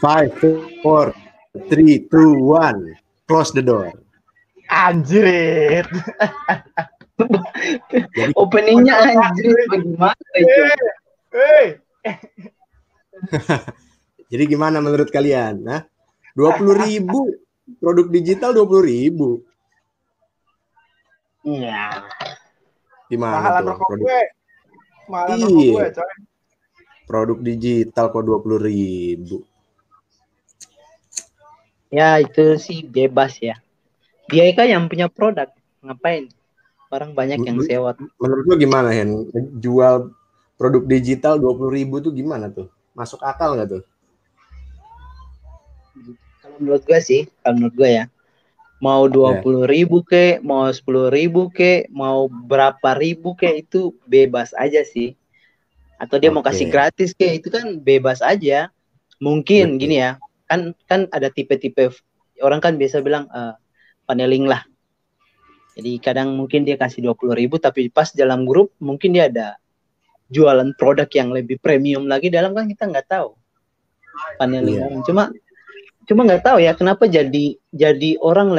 5, 4, 3, 2, 1. Close the door. Anjir. Openingnya anjir, bagaimana itu? Jadi gimana menurut kalian? Nah, 20.000 produk digital 20.000. Iya. Gimana Mahalan tuh? rokok gue. Mahalan Iya. rokok gue, coy. Produk digital kok 20.000. Ya itu sih bebas ya. Dia kan yang punya produk, ngapain? Orang banyak yang sewa. Menurut lu gimana, Hen? Jual produk digital 20.000 tuh gimana tuh? Masuk akal nggak tuh? Kalau menurut gue ya, mau 20.000 ke, mau 10.000 ke, mau berapa ribu ke, itu bebas aja sih. Atau dia mau kasih gratis ke, itu kan bebas aja. Mungkin gini ya, kan ada tipe-tipe orang kan biasa bilang paneling lah. Jadi kadang mungkin dia kasih 20.000, tapi pas dalam grup mungkin dia ada jualan produk yang lebih premium lagi dalam, kan kita nggak tahu paneling orang. Cuma nggak tahu ya kenapa jadi orang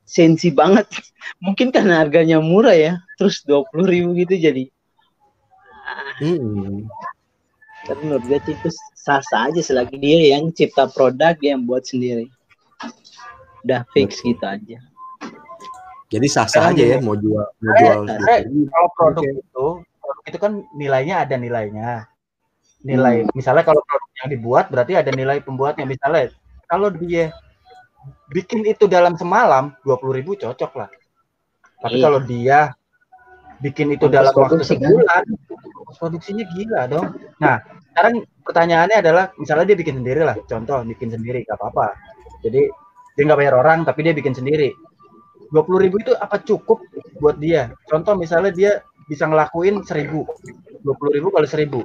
sensi banget. Mungkin karena harganya murah ya, terus 20.000 gitu jadi. Tapi menurut gue itu sah-sah aja selagi dia yang cipta produk, dia yang buat sendiri. Udah fix gitu aja. Jadi sah-sah aja ya mau jual. Kalau produk itu kan nilainya ada nilainya. Nilai misalnya kalau produk yang dibuat berarti ada nilai pembuatnya. Misalnya kalau dia bikin itu dalam semalam 20.000 cocok lah. Tapi kalau dia bikin itu dalam waktu sebulan, produksinya gila dong. Nah, sekarang pertanyaannya adalah, misalnya dia bikin sendiri lah, contoh bikin sendiri, gak apa-apa. Jadi dia nggak bayar orang, tapi dia bikin sendiri. 20.000 itu apa cukup buat dia? Contoh misalnya dia bisa ngelakuin 1.000, 20.000 kali 1.000.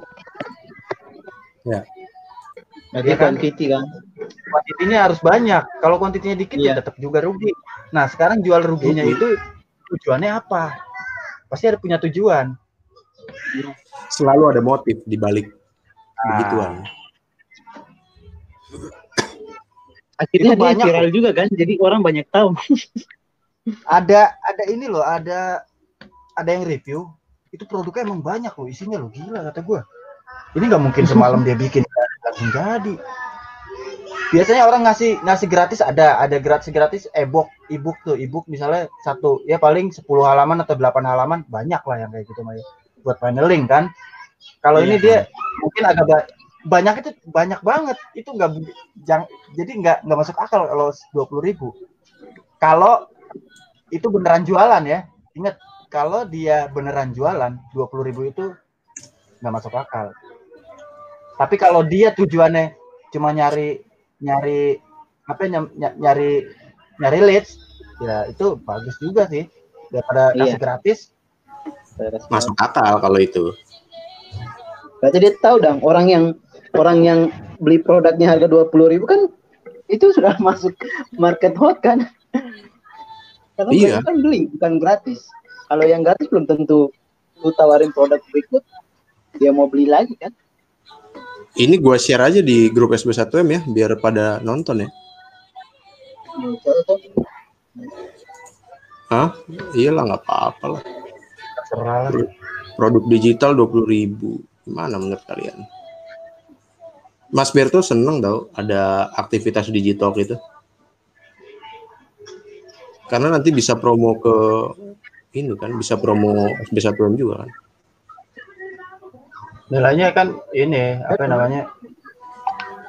Ya. Berarti kuantiti kan? Kuantitinya harus banyak. Kalau kuantitinya dikit ya tetap juga rugi. Nah, sekarang jual ruginya itu tujuannya apa? Pasti ada punya tujuan. Selalu ada motif di balik begituan. Akhirnya dia viral juga kan, jadi orang banyak tahu. ada ini loh, ada yang review, itu produknya emang banyak loh, isinya loh, gila kata gue. Ini nggak mungkin semalam dia bikin langsung jadi. Biasanya orang ngasih gratis, ada gratis ebook tuh, ebook misalnya satu ya paling 10 halaman atau 8 halaman, banyak lah yang kayak gitu Maya, buat paneling kan. Kalau ini dia mungkin agak banyak, itu banyak banget, itu jadi nggak masuk akal kalau 20.000. Kalau itu beneran jualan ya, ingat kalau dia beneran jualan 20.000 itu nggak masuk akal. Tapi kalau dia tujuannya cuma nyari leads, ya itu bagus juga sih, daripada kasih gratis. Masuk akal kalau itu. Berarti dia tahu dong, orang yang beli produknya harga 20.000 kan itu sudah masuk market hot kan. Karena mereka kan beli, bukan gratis. Kalau yang gratis belum tentu lu tawarin produk berikut dia mau beli lagi kan. Ini gue share aja di grup SB1M ya, biar pada nonton ya. Hah? Iyalah, nggak apa-apa lah. Produk digital 20.000. Gimana menurut kalian? Mas Berto seneng tau ada aktivitas digital gitu. Karena nanti bisa promo ke ini kan, bisa promo SB1M juga kan. Nilainya kan ini apa namanya?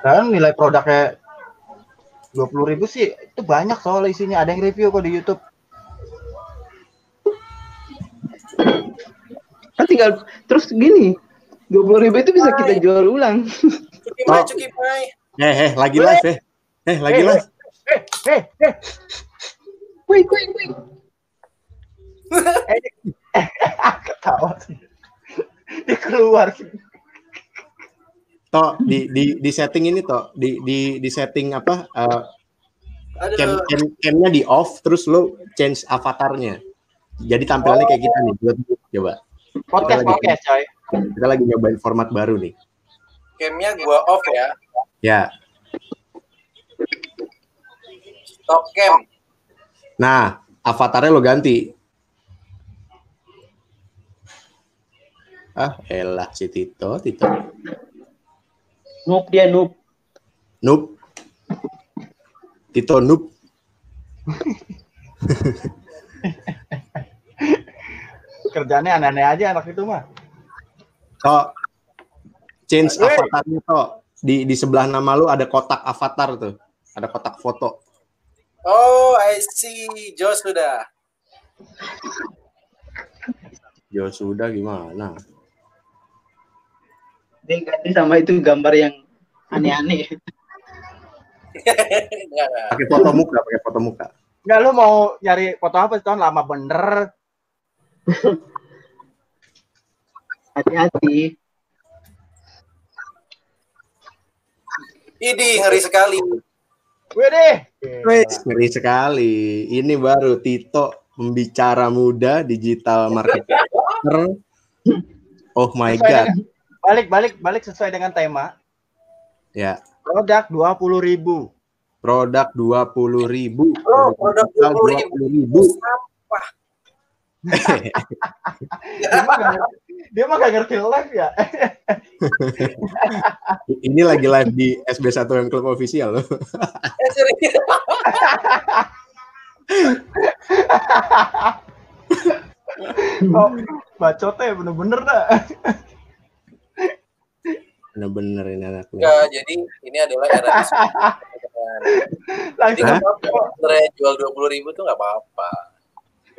Kan nilai produknya 20.000 sih itu banyak soal isinya, ada yang review kok di YouTube. Kan tinggal terus gini, 20.000 itu bisa kita jual ulang. Cuki Mai. Lagi live lagi live. Wait. Ketawa sih. Dia keluar sih. Toh di setting ini toh di setting apa camnya di off, terus lo change avatarnya jadi tampilannya kayak kita nih. Coba podcast coy. Kita lagi nyobain format baru nih. Camnya gua off ya. Ya. Top cam. Nah, avatarnya lo ganti. Elah si Tito. Noob dia noob. Noob. Tito noob. Kerjaannya aneh-aneh aja anak itu mah. Change avatarnya toh. Di sebelah nama lu ada kotak avatar tuh. Ada kotak foto. Oh, I see. Jos sudah. Ya sudah gimana? Dia ganti sama itu gambar yang aneh-aneh. Enggak. Pakai foto muka. Enggak, lu mau nyari foto apa sih? Lama bener. Hati-hati. Ini ngeri sekali. Widih. Ngeri sekali. Ini baru Tito, pembicara muda digital marketer. Oh my god. Balik sesuai dengan tema. Ya. Produk 20.000. Produk 20.000. Oh, produk 20.000. Sampah. Dia mah gak ngerti live ya. Ini lagi live di SB1M Club Official loh. Serius. Oh, bacotnya bener-bener dah. Bener-bener ini anaknya. Enggak, jadi ini adalah era jadi nggak apa-apa. Sebenarnya jual 20.000 tuh nggak apa-apa.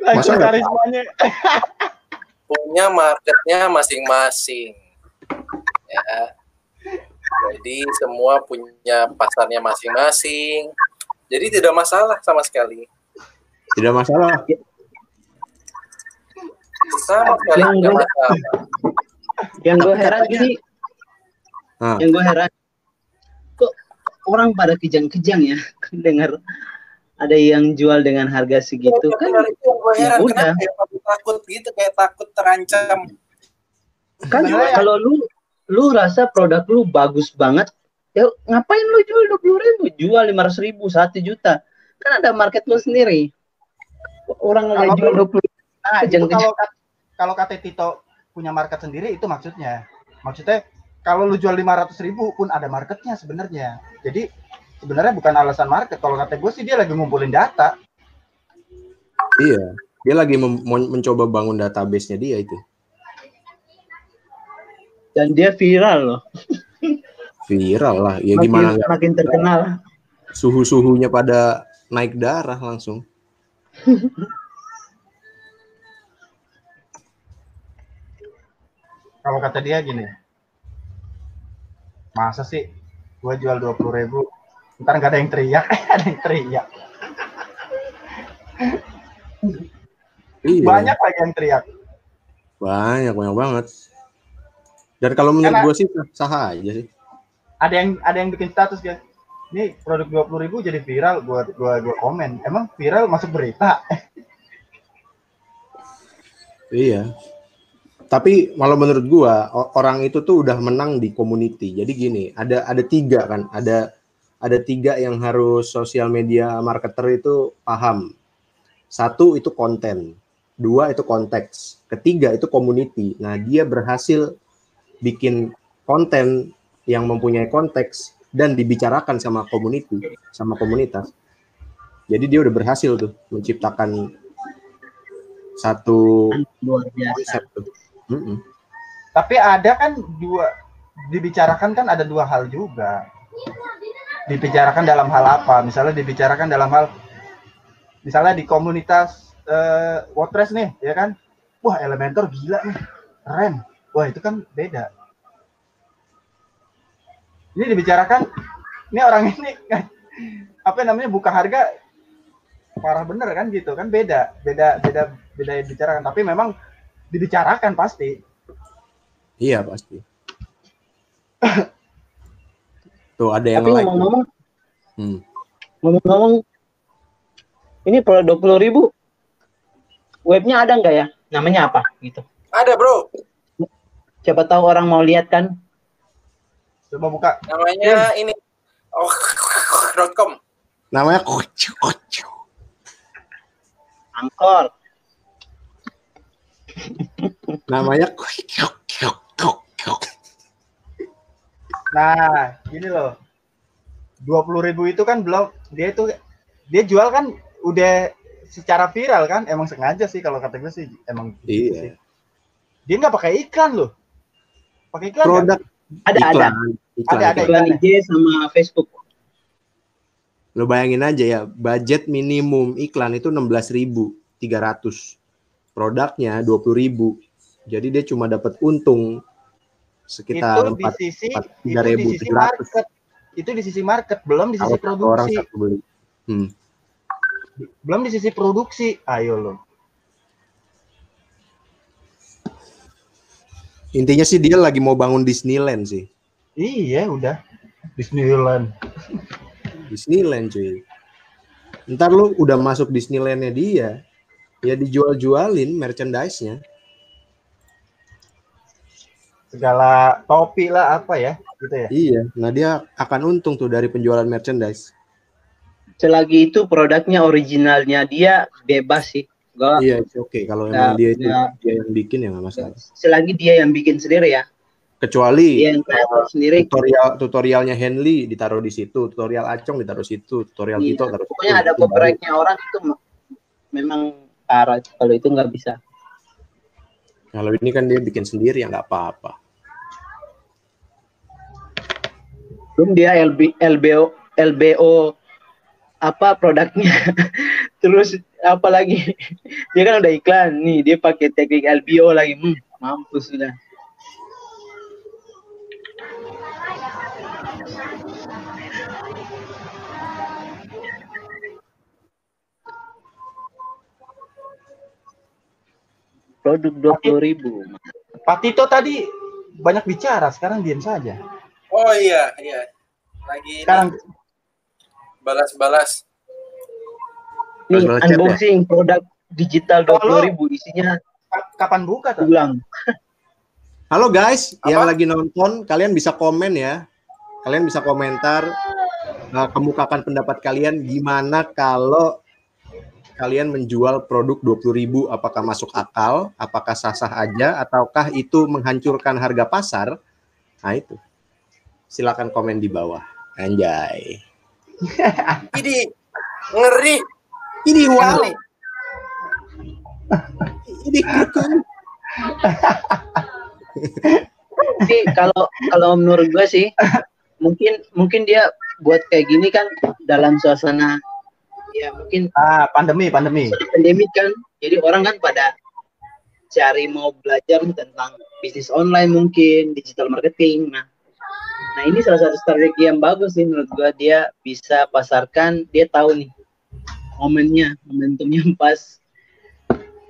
Langsung Masa karismanya. Punya marketnya masing-masing. Ya. Jadi semua punya pasarnya masing-masing. Jadi tidak masalah sama sekali. Tidak masalah. Sama sekali tidak masalah. Yang gue heran gini, yang gue heran, kok orang pada kejang-kejang ya dengar ada yang jual dengan harga segitu Ya, kan? itu yang gue heran, udah. kenapa kayak takut gitu, kayak takut terancam. Kan kalau lu rasa produk lu bagus banget, ya ngapain lu jual 20.000, jual 500.000, 1 juta, kan ada market lu sendiri. Orang nggak jual 20. Nah, itu Kejang-kejang. kalau kata Tito punya market sendiri itu maksudnya kalau lu jual 500.000 pun ada marketnya sebenarnya. Jadi sebenarnya bukan alasan market. Kalau kata gue sih dia lagi ngumpulin data. Iya, dia lagi mencoba bangun database-nya dia itu. Dan dia viral loh. Viral lah, ya gimana nggak? Makin terkenal. Suhu-suhunya pada naik darah langsung. Kalau kata dia gini, masa sih gue jual 20.000, ntar nggak ada yang teriak, ada yang teriak. Iya. Banyak lagi yang teriak. Banyak banget. Dan kalau menurut gue sih sah aja sih. Ada yang bikin status kan, ini produk 20.000 jadi viral, gua komen, emang viral masuk berita? Iya. Tapi malah menurut gua orang itu tuh udah menang di community. Jadi gini, ada 3 kan, ada 3 yang harus sosial media marketer itu paham. 1 itu konten, 2 itu konteks, 3 itu community. Nah, dia berhasil bikin konten yang mempunyai konteks dan dibicarakan sama community, sama komunitas. Jadi dia udah berhasil tuh menciptakan satu Luar biasa. konsep tuh. Tapi ada kan dibicarakan kan ada 2 hal juga. Dibicarakan dalam hal apa? Misalnya dibicarakan dalam hal, misalnya di komunitas WordPress nih, ya kan? Wah, Elementor gila nih, keren. Wah, itu kan beda. Ini dibicarakan, ini orang ini apa namanya buka harga parah bener kan gitu kan, beda dibicarakan. Tapi memang dibicarakan pasti. Iya pasti. Tuh ada yang Tapi like. ngomong-ngomong, ini produk 20.000, webnya ada nggak ya? Namanya apa gitu? Ada bro. Siapa tahu orang mau lihat kan? Coba buka. Namanya ini .com. Namanya Kocu. Angkor. Namanya Kocu. Nah, gini loh. 20.000 itu kan belum dia jual kan udah secara viral kan, emang sengaja sih kalau kata gue sih emang gitu sih. Iya. Dia nggak pakai iklan loh. Pakai iklan Produk Ada. Iklan IG sama Facebook. Lo bayangin aja ya, budget minimum iklan itu 16.300. Produknya 20.000. Jadi dia cuma dapat untung sekitar itu di sisi 3.700. Itu di sisi market, belum di sisi produksi. Orang beli. Belum di sisi produksi. Ayo lo. Intinya sih dia lagi mau bangun Disneyland sih. Iya, udah. Disneyland cuy. Ntar lu udah masuk Disneyland-nya dia, ya dijual-jualin merchandise-nya. Segala topi lah apa ya, gitu ya. Iya, nah dia akan untung tuh dari penjualan merchandise. Selagi itu produknya originalnya dia bebas sih. Iya, oke. Kalau emang dia yang bikin ya nggak masalah. Selagi dia yang bikin sendiri ya. Kecuali dia yang sendiri. Tutorialnya Henley ditaruh di situ, tutorial Acong ditaruh situ, tutorial Tito taruh situ. Pokoknya ada copyright-nya orang itu memang parah. Kalau itu nggak bisa. Kalau ini kan dia bikin sendiri ya nggak apa-apa. Belum dia LBO apa produknya. Terus apa lagi? Dia kan udah iklan nih, dia pakai teknik LBO lagi. Mampus sudah. Produk 20.000. Pak Tito tadi banyak bicara, sekarang diam saja. Oh iya. Lagi sekarang balas-balas. Nih unboxing produk digital 20.000 isinya. Kapan buka tuh? Ulang. Halo guys, yang lagi nonton, kalian bisa komen ya. Kalian bisa komentar, kemukakan pendapat kalian gimana kalau kalian menjual produk 20.000, apakah masuk akal, apakah sah-sah aja, ataukah itu menghancurkan harga pasar? Nah itu, silakan komen di bawah. Anjay. Ini ngeri. Ini wow. Ini keren. Tapi kalau menurut gue sih, mungkin dia buat kayak gini kan dalam suasana ya mungkin pandemi kan, jadi orang kan pada cari mau belajar tentang bisnis online, mungkin digital marketing. Nah ini salah satu strategi yang bagus sih menurut gua. Dia bisa pasarkan, dia tahu nih momentumnya pas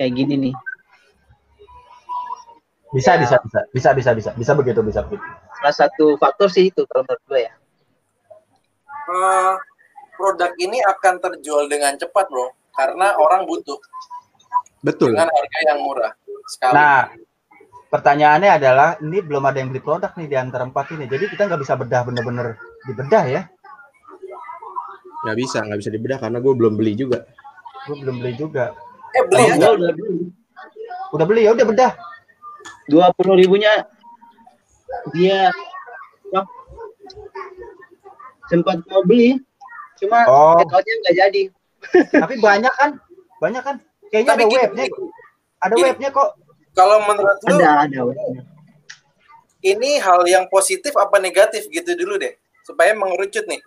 kayak gini nih. Bisa begitu. Salah satu faktor sih itu kalau menurut gua ya. Produk ini akan terjual dengan cepat, bro, karena orang butuh. Betul. Dengan harga yang murah sekali. Nah, pertanyaannya adalah ini belum ada yang beli produk nih di antara 4 ini. Jadi kita nggak bisa bener-bener dibedah ya. Nggak bisa dibedah karena gue belum beli juga. Gue belum beli juga. Beli aja. Udah beli ya, udah bedah. 20.000-nya dia sempat mau beli, cuma account-nya nggak jadi. Tapi banyak kan? Kayaknya ada webnya. Ada webnya kok. Kalau menurut lu, ada webnya. Ini hal yang positif apa negatif gitu dulu deh, supaya mengerucut nih.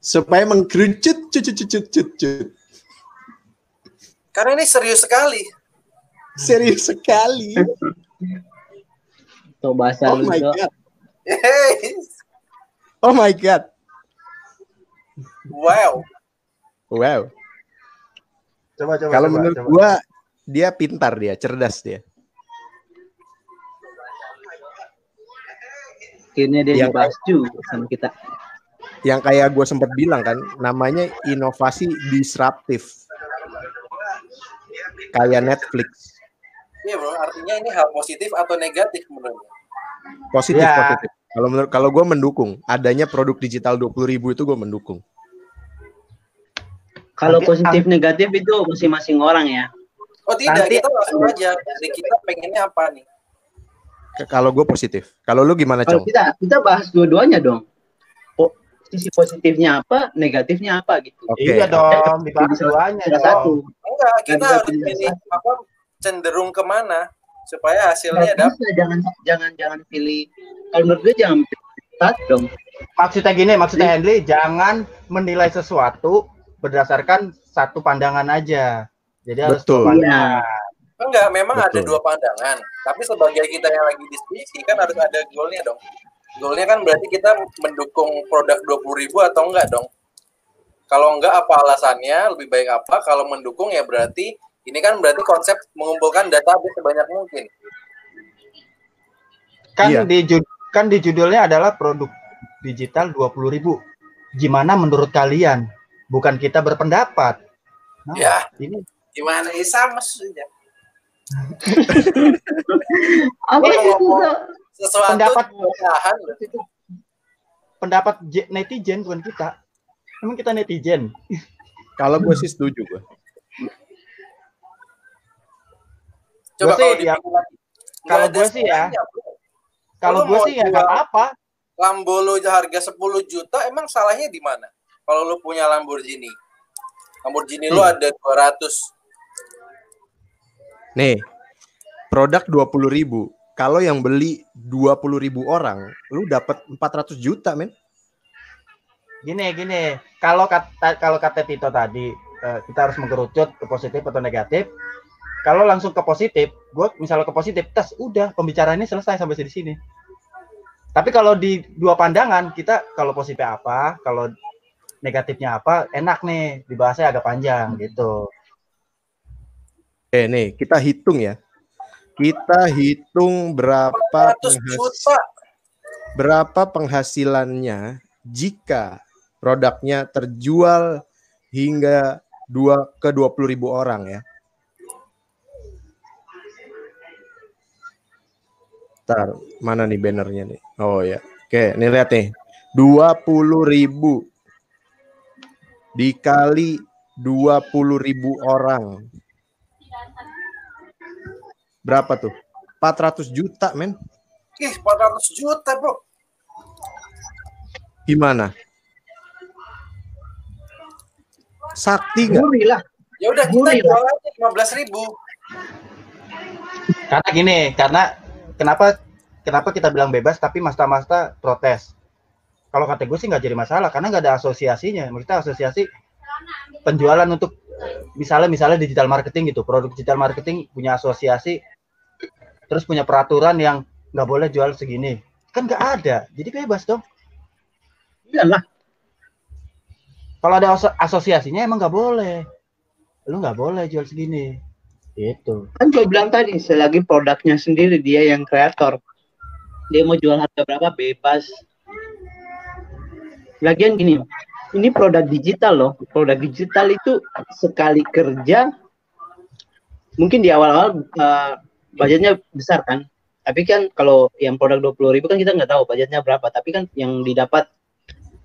Supaya mengkerucut. Karena ini serius sekali. Tuh bahasa lu. Oh my god. Wow. Coba. Kalau menurut gua dia pintar, dia cerdas dia. Akhirnya dia dibahas juga sama kita. Yang kayak gue sempat bilang kan, namanya inovasi disruptif. Kayak Netflix. Iya bro, artinya ini hal positif atau negatif menurutnya? Positif. Kalau gue mendukung adanya produk digital 20.000 itu, gue mendukung. Kalau Nanti positif negatif itu masing-masing orang ya. Oh tidak, Nanti- kita langsung aja. Dari kita pengennya apa nih? Kalau gue positif. Kalau lu gimana, Kalau Cong? kita bahas dua-duanya dong. Sisi positifnya apa, negatifnya apa gitu. Oke. Iya dong, dibahas duanya Salah dong. satu. Enggak, kita Nggak harus bisa pilih pilih apa cenderung kemana supaya hasilnya Nggak dapat. bisa, jangan pilih. Kalau menurut gue jangan pilih satu dong. Maksudnya Henry, jangan menilai sesuatu berdasarkan satu pandangan aja. Jadi harus Betul. dua pandangan. Enggak, memang ada Betul. dua pandangan. Tapi sebagai kita yang lagi diskusi kan harus ada goalnya dong. Goalnya kan berarti kita mendukung produk 20.000 atau enggak dong. Kalau enggak apa alasannya, lebih baik apa. Kalau mendukung ya berarti ini kan berarti konsep mengumpulkan database sebanyak mungkin. Kan Iya. kan di judulnya adalah produk digital 20.000. Gimana menurut kalian? Bukan kita berpendapat. Nah, Ya. ini Gimana? Sama saja. Apa Ini itu? Sesuatu Pendapat- perubahan. pendapat netizen bukan kita. Emang kita netizen. Kalau gue sih setuju gue. Coba Gua sih, kalau ya, dipikir lagi. kalau Nggak ada gue sih ya, salahnya, bro. Kalau Lu gue mau sih ya jual- nggak apa. Lambo lu harga 10 juta, emang salahnya di mana? Kalau lu punya Lamborghini. Lamborghini lu ada 200. Nih, produk 20.000. Kalau yang beli 20.000 orang, lu dapat 400 juta, men. Gini. Kalau kata Tito tadi, kita harus mengerucut ke positif atau negatif. Kalau langsung ke positif, gue misalnya ke positif, tes udah pembicaraannya selesai sampai di sini. Tapi kalau di dua pandangan, kita kalau positifnya apa, kalau negatifnya apa, enak nih dibahasnya agak panjang gitu. Oke, nih kita hitung ya. Kita hitung 400 juta. berapa penghasilannya jika produknya terjual hingga 20.000 orang ya. Ntar, mana nih bannernya nih? Oh ya. Oke, nih lihat nih. 20.000 dikali 20.000 orang. Berapa tuh? 400 juta, men. Ih, 400 juta, bro. Gimana? Sakti nggak? Murah lah. Ya udah kita Murah. jual aja 15.000. Karena gini, kenapa kita bilang bebas tapi masta protes. Kalau kata gue sih nggak jadi masalah karena nggak ada asosiasinya. Maksudnya asosiasi penjualan untuk misalnya digital marketing gitu, produk digital marketing punya asosiasi, terus punya peraturan yang nggak boleh jual segini, kan nggak ada, jadi bebas dong. Iyalah. Kalau ada asosiasinya emang nggak boleh, lu nggak boleh jual segini, gitu. Kan gue bilang tadi, selagi produknya sendiri dia yang kreator, dia mau jual harga berapa bebas. Lagian gini, ini produk digital loh. Produk digital itu sekali kerja, mungkin di awal-awal budgetnya besar kan. Tapi kan kalau yang produk 20.000 kan kita nggak tahu budgetnya berapa. Tapi kan yang didapat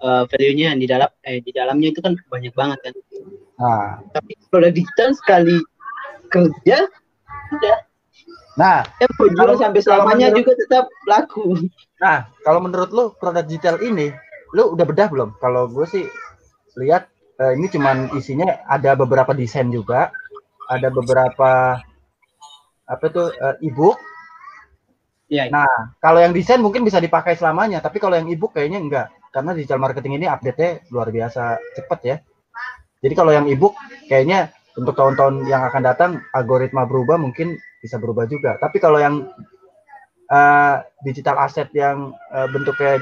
value-nya di dalamnya itu kan banyak banget kan. Nah, Tapi produk digital sekali kerja udah. nah, Yang jual sampai selamanya juga tetap laku. Nah, kalau menurut lu produk digital ini, lu udah bedah belum? Kalau gue sih lihat ini cuman isinya ada beberapa desain juga, ada beberapa apa tuh e-book. Ya. Nah, kalau yang desain mungkin bisa dipakai selamanya, tapi kalau yang e-book kayaknya enggak, karena digital marketing ini update-nya luar biasa cepat ya. Jadi kalau yang e-book kayaknya untuk tahun-tahun yang akan datang algoritma berubah mungkin bisa berubah juga. Tapi kalau yang digital asset yang bentuknya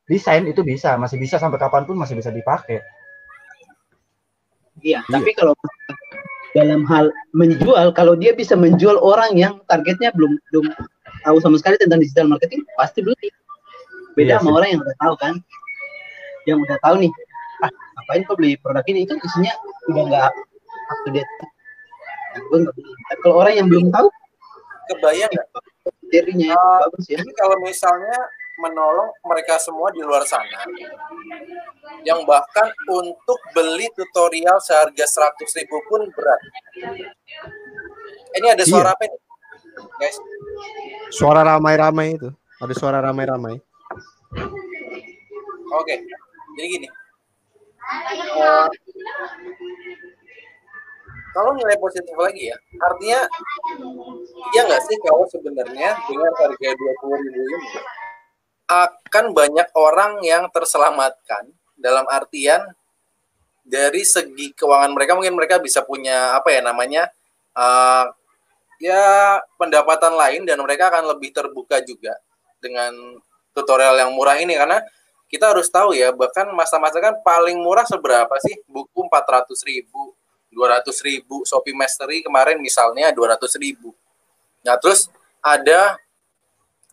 desain itu masih bisa sampai kapanpun masih bisa dipakai. Iya, tapi kalau dalam hal menjual, kalau dia bisa menjual orang yang targetnya belum tahu sama sekali tentang digital marketing, pasti beli. Beda Iya sama orang yang udah tahu kan, yang udah tahu nih, ngapain kok beli produk ini, itu isinya udah nggak up to date. Gue nggak beli. Tapi kalau orang yang belum tahu, Kebayang nggak? materinya bagus ya. Jadi kalau misalnya menolong mereka semua di luar sana yang bahkan untuk beli tutorial seharga 100.000 pun berat. Ini ada suara apa nih, guys? Suara ramai-ramai itu. Ada suara ramai-ramai. Oke, jadi gini. Kalau nilai positif lagi ya, artinya iya nggak sih kalau sebenarnya dengan harga 20.000 ini akan banyak orang yang terselamatkan dalam artian dari segi keuangan mereka, mungkin mereka bisa punya apa ya namanya ya pendapatan lain dan mereka akan lebih terbuka juga dengan tutorial yang murah ini, karena kita harus tahu ya, bahkan masa-masa kan paling murah seberapa sih buku 400.000, 200.000, Shopee Mastery kemarin misalnya 200.000. Nah terus ada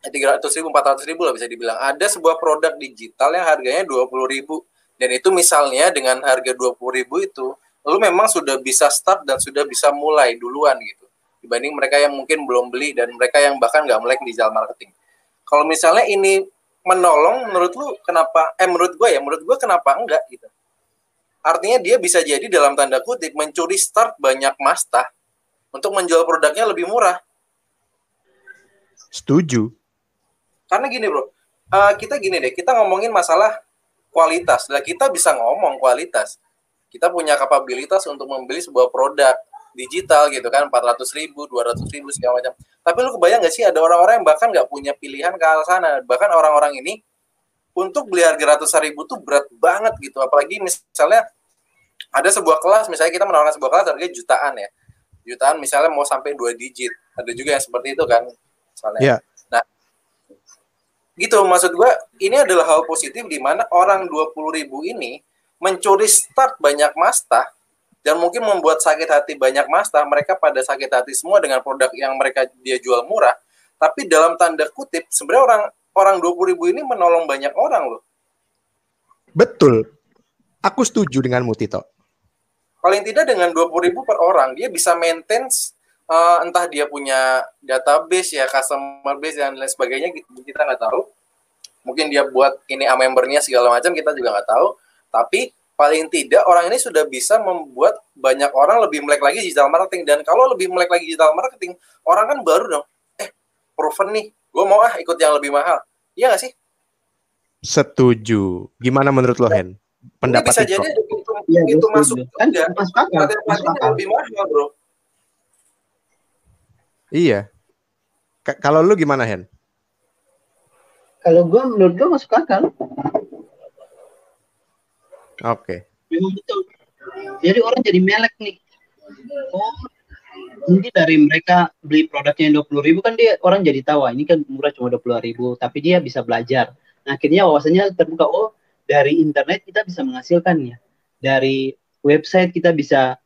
300.000, 400.000 lah bisa dibilang. Ada sebuah produk digital yang harganya 20.000 dan itu misalnya dengan harga 20.000 itu, lu memang sudah bisa start dan sudah bisa mulai duluan gitu. Dibanding mereka yang mungkin belum beli dan mereka yang bahkan nggak melek digital marketing. Kalau misalnya ini menolong, menurut lu kenapa? Menurut gue kenapa enggak gitu? Artinya dia bisa jadi dalam tanda kutip mencuri start banyak mastah untuk menjual produknya lebih murah. Setuju. Karena gini bro, kita gini deh, kita ngomongin masalah kualitas. Lah kita bisa ngomong kualitas. Kita punya kapabilitas untuk membeli sebuah produk digital gitu kan, 400.000, 200.000 segala macam. Tapi lu kebayang nggak sih ada orang-orang yang bahkan nggak punya pilihan ke arah sana. Bahkan orang-orang ini untuk beli harga ratusan ribu tuh berat banget gitu. Apalagi misalnya ada sebuah kelas, misalnya kita menawarkan sebuah kelas harganya jutaan ya. Jutaan misalnya mau sampai 2 digit. Ada juga yang seperti itu kan. Misalnya. Yeah. Nah, gitu maksud gue, ini adalah hal positif di mana orang 20.000 ini mencuri start banyak mastah dan mungkin membuat sakit hati banyak mastah. Mereka pada sakit hati semua dengan produk yang mereka dia jual murah. Tapi dalam tanda kutip, sebenarnya orang 20.000 ini menolong banyak orang loh. Betul. Aku setuju denganmu, Tito. Paling tidak dengan 20.000 per orang, dia bisa maintain entah dia punya database ya, customer base dan lain sebagainya, kita nggak tahu. Mungkin dia buat ini membernya segala macam, kita juga nggak tahu. Tapi paling tidak orang ini sudah bisa membuat banyak orang lebih melek lagi digital marketing. Dan kalau lebih melek lagi digital marketing, orang kan baru dong, proven nih, gue mau ikut yang lebih mahal. Iya nggak sih? Setuju. Gimana menurut lo, Hen? Pendapat ini bisa Tito? jadi itu masuk kan juga. masuk akal. Lebih mahal bro. Iya. Kalau lu gimana, Hen? Kalau menurut gue masuk akal. Oke. Memang betul. Jadi orang jadi melek nih. Oh, mungkin dari mereka beli produknya yang 20.000 kan dia orang jadi tahu ini kan murah cuma 20.000, tapi dia bisa belajar. Nah, akhirnya wawasannya terbuka. Oh, dari internet kita bisa menghasilkannya. Dari website kita bisa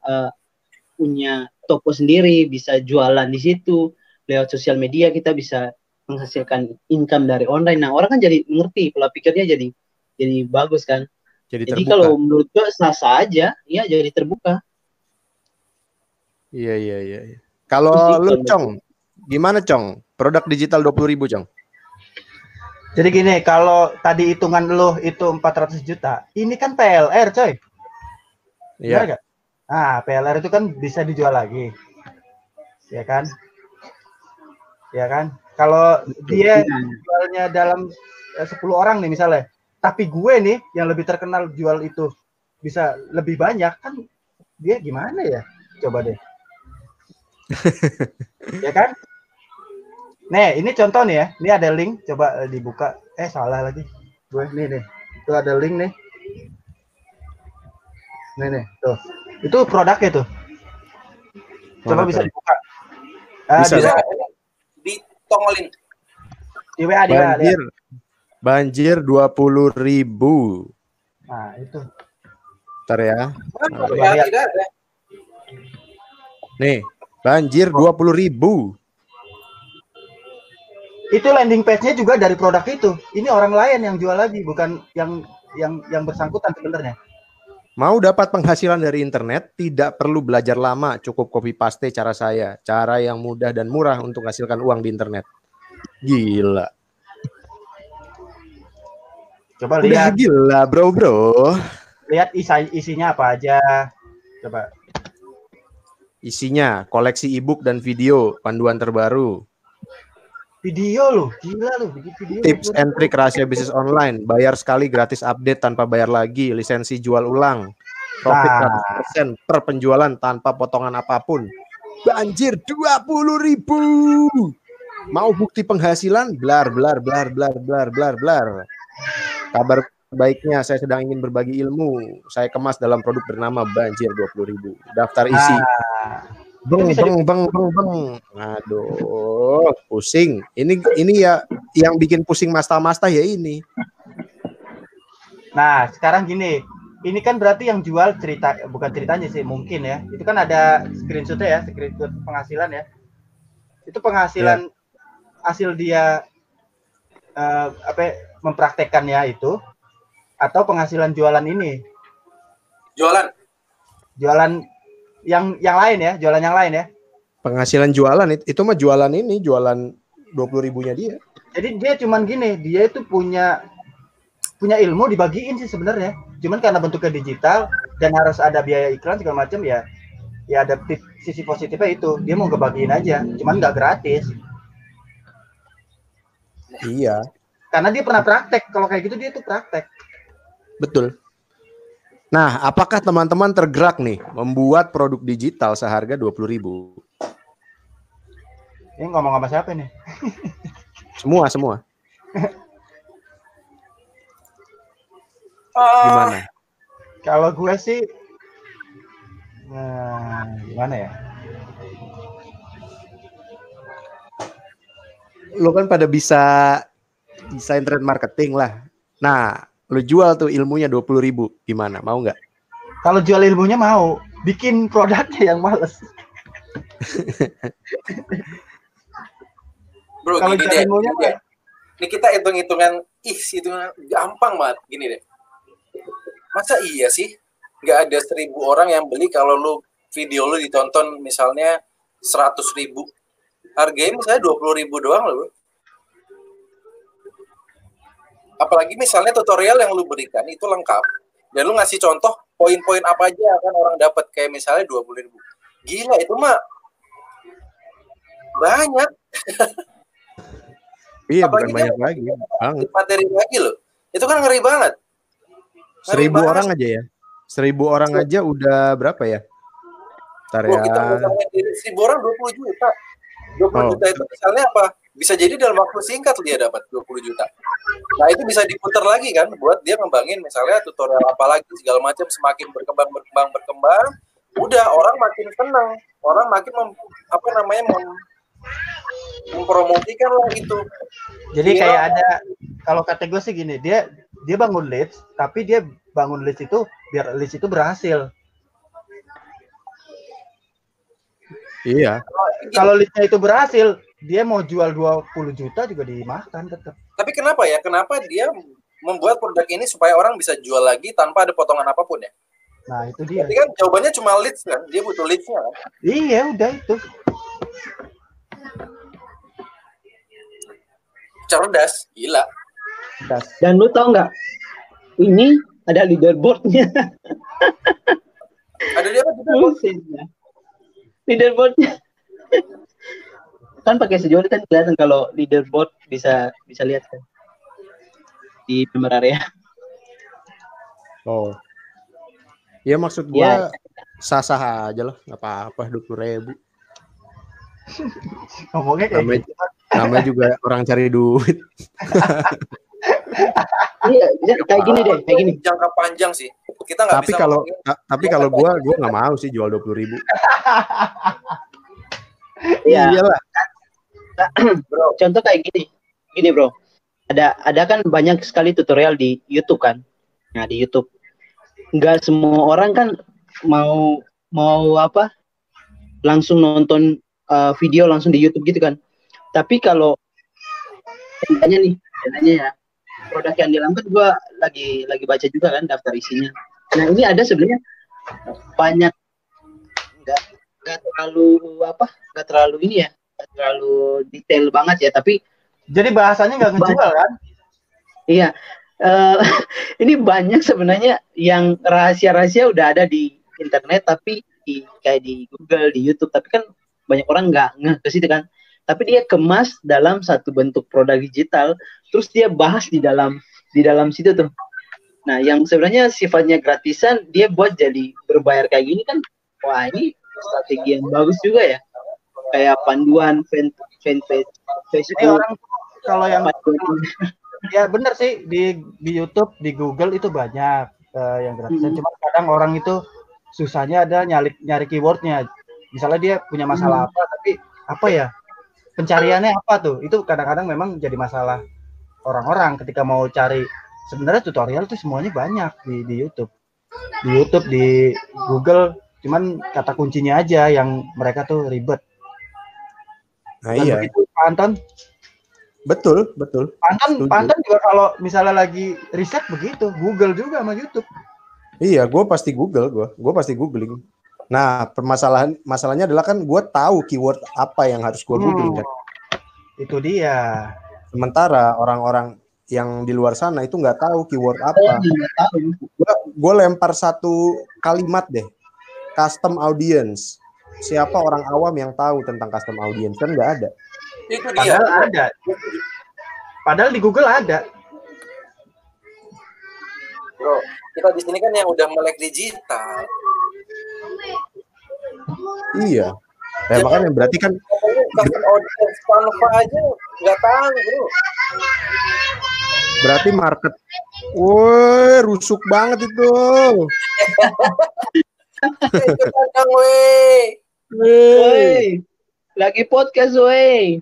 punya toko sendiri, bisa jualan di situ. Lewat sosial media kita bisa menghasilkan income dari online. Nah, orang kan jadi mengerti, pola pikirnya jadi bagus kan. Jadi kalau menurut gue sah-sah aja, ya jadi terbuka. Iya. Kalau lu, Cong, gimana, Cong? Produk digital 20.000, Cong? Jadi gini, kalau tadi hitungan lo itu 400 juta, ini kan PLR, coy. Iya. Benar gak? Nah, PLR itu kan bisa dijual lagi. Ya kan? Ya kan? Kalau dia jualnya dalam 10 orang nih misalnya, tapi gue nih yang lebih terkenal jual itu bisa lebih banyak, kan dia gimana ya? Coba deh. Ya kan? Nih, ini contoh nih ya. Ini ada link, coba dibuka. Salah lagi. Gue nih. Itu ada link nih. Nih, tuh. Itu produknya tuh. Coba bisa dibuka. Bisa. Ditongolin. Di WA, Banjir 20.000. Nah, itu. Bentar ya. Tidak ada. Nih, banjir 20.000. Itu landing page-nya juga dari produk itu. Ini orang lain yang jual lagi, bukan yang bersangkutan sebenarnya. Mau dapat penghasilan dari internet, tidak perlu belajar lama, cukup copy paste cara saya. Cara yang mudah dan murah untuk menghasilkan uang di internet. Gila. Coba Udah lihat gila, bro. lihat isinya apa aja. Coba. Isinya koleksi e-book dan video, panduan terbaru, Video loh, gila loh, bikin video. tips and trick rahasia bisnis online, bayar sekali gratis update tanpa bayar lagi, lisensi jual ulang, profit 100% per penjualan tanpa potongan apapun. Banjir 20.000. Mau bukti penghasilan? Blar. Kabar baiknya, saya sedang ingin berbagi ilmu. Saya kemas dalam produk bernama Banjir 20.000. Daftar isi. Beng. Aduh, pusing. Ini ya yang bikin pusing masta ya ini. Nah, sekarang gini. Ini kan berarti yang jual bukan ceritanya sih, mungkin ya. Itu kan ada screenshot-nya ya, screenshot penghasilan ya. Itu penghasilan hasil dia mempraktekannya itu, atau penghasilan jualan ini? Jualan yang lain ya, jualan yang lain ya. Penghasilan jualan itu mah jualan 20.000-nya dia. Jadi dia cuman gini, dia itu punya ilmu dibagiin sih sebenarnya. Cuman karena bentuknya digital dan harus ada biaya iklan segala macam ya ada sisi positifnya itu. Dia mau ngebagiin aja, cuman nggak gratis. Iya. Karena dia pernah praktek. Kalau kayak gitu dia tuh praktek. Betul. Nah, apakah teman-teman tergerak nih membuat produk digital seharga 20.000? Ini ngomong sama siapa nih? Semua. Gimana? Kalau gue sih, gimana ya? Lo kan pada bisa internet marketing lah. Nah, lo jual tuh ilmunya 20.000, gimana? Mau nggak? Kalau jual ilmunya mau, bikin produknya yang males. Bro, kalau gini jual deh, ilmunya ini kita hitung-hitungan, hitungan gampang banget, gini deh. Masa iya sih nggak ada 1.000 orang yang beli kalau video lu ditonton misalnya 100.000, harganya misalnya 20.000 doang loh. Apalagi misalnya tutorial yang lu berikan itu lengkap dan lu ngasih contoh poin-poin apa aja kan orang dapat, kayak misalnya 20.000. Gila, itu mah banyak. Iya, bukan banyak lagi, materi lagi loh. Itu kan ngeri banget. 1.000 orang aja ya. 1.000 orang aja udah berapa ya? Bentar ya. Kita misalnya 1.000 orang 20 juta. 20 juta itu misalnya apa? Bisa jadi dalam waktu singkat dia dapat 20 juta. Nah, itu bisa diputar lagi kan buat dia ngembangin misalnya tutorial apa lagi segala macam, semakin berkembang. Udah orang makin senang, orang makin mempromosikan lah itu. Jadi kayak ada, kalau kata gue sih gini, dia bangun leads, tapi dia bangun leads itu biar leads itu berhasil. Iya. Kalau leadsnya itu berhasil, dia mau jual 20 juta juga dimakan tetap. Tapi kenapa ya? Kenapa dia membuat produk ini supaya orang bisa jual lagi tanpa ada potongan apapun ya? Nah, itu dia. Jadi kan jawabannya cuma leads kan? Dia butuh leads-nya kan? Iya, udah itu. Cerdas, gila. Dan lu tau nggak? Ini ada leaderboardnya. Ada dia apa? Leaderboardnya. Kan pakai sejoli kan kelihatan kalau leaderboard bisa lihat kan di member area. Oh. Ya maksud gua sah-sah aja lah, nggak apa-apa 20.000. Ngomongnya kayak namanya juga orang cari duit. Iya, kayak gini deh, kayak gini. Jangka panjang sih. Kita nggak bisa. Tapi kalau gua nggak mau sih jual 20.000. Iya. Iyalah. Bro, contoh kayak gini bro. Ada kan banyak sekali tutorial di YouTube kan. Nah di YouTube, nggak semua orang kan mau langsung nonton video langsung di YouTube gitu kan. Tapi kalau contohnya ya produk yang dilakukan gue lagi baca juga kan daftar isinya. Nah ini ada sebenarnya banyak nggak terlalu ini ya, nggak terlalu detail banget ya, tapi jadi bahasanya nggak ngejual kan? Iya, Eh, ini banyak sebenarnya yang rahasia-rahasia udah ada di internet, tapi kayak di Google, di YouTube, tapi kan banyak orang nggak ngeh ke situ kan. Tapi dia kemas dalam satu bentuk produk digital, terus dia bahas di dalam situ tuh. Nah, yang sebenarnya sifatnya gratisan, dia buat jadi berbayar kayak gini kan, wah ini strategi yang bagus juga ya. Kayak panduan fanpage Jadi Facebook, orang kalau yang panduan. ya benar sih di YouTube, di Google itu banyak yang gratisan. Cuma kadang orang itu susahnya ada nyari keywordnya. Misalnya dia punya masalah apa, tapi apa ya pencariannya apa tuh? Itu kadang-kadang memang jadi masalah orang-orang ketika mau cari. Sebenarnya tutorial tuh semuanya banyak di YouTube, di Google. Cuman kata kuncinya aja yang mereka tuh ribet. Nah, Dan iya. begitu Pak Anton. Betul. Pantan juga kalau misalnya lagi riset begitu, Google juga sama YouTube. Iya, gue pasti googling. Nah, masalahnya adalah kan gue tahu keyword apa yang harus gue googling kan. Itu dia. Sementara orang-orang yang di luar sana itu nggak tahu keyword apa. Gue lempar satu kalimat deh, custom audience. Siapa orang awam yang tahu tentang custom audience? Kan nggak ada. Itu dia. Padahal ada. Padahal di Google ada. Bro, kita di sini kan yang udah melek digital. Iya. Ya, makanya berarti kan custom audience Canva aja nggak tahu, bro. Berarti market, woi rusuk banget itu. Ikutan weh. Woi, lagi podcast woi.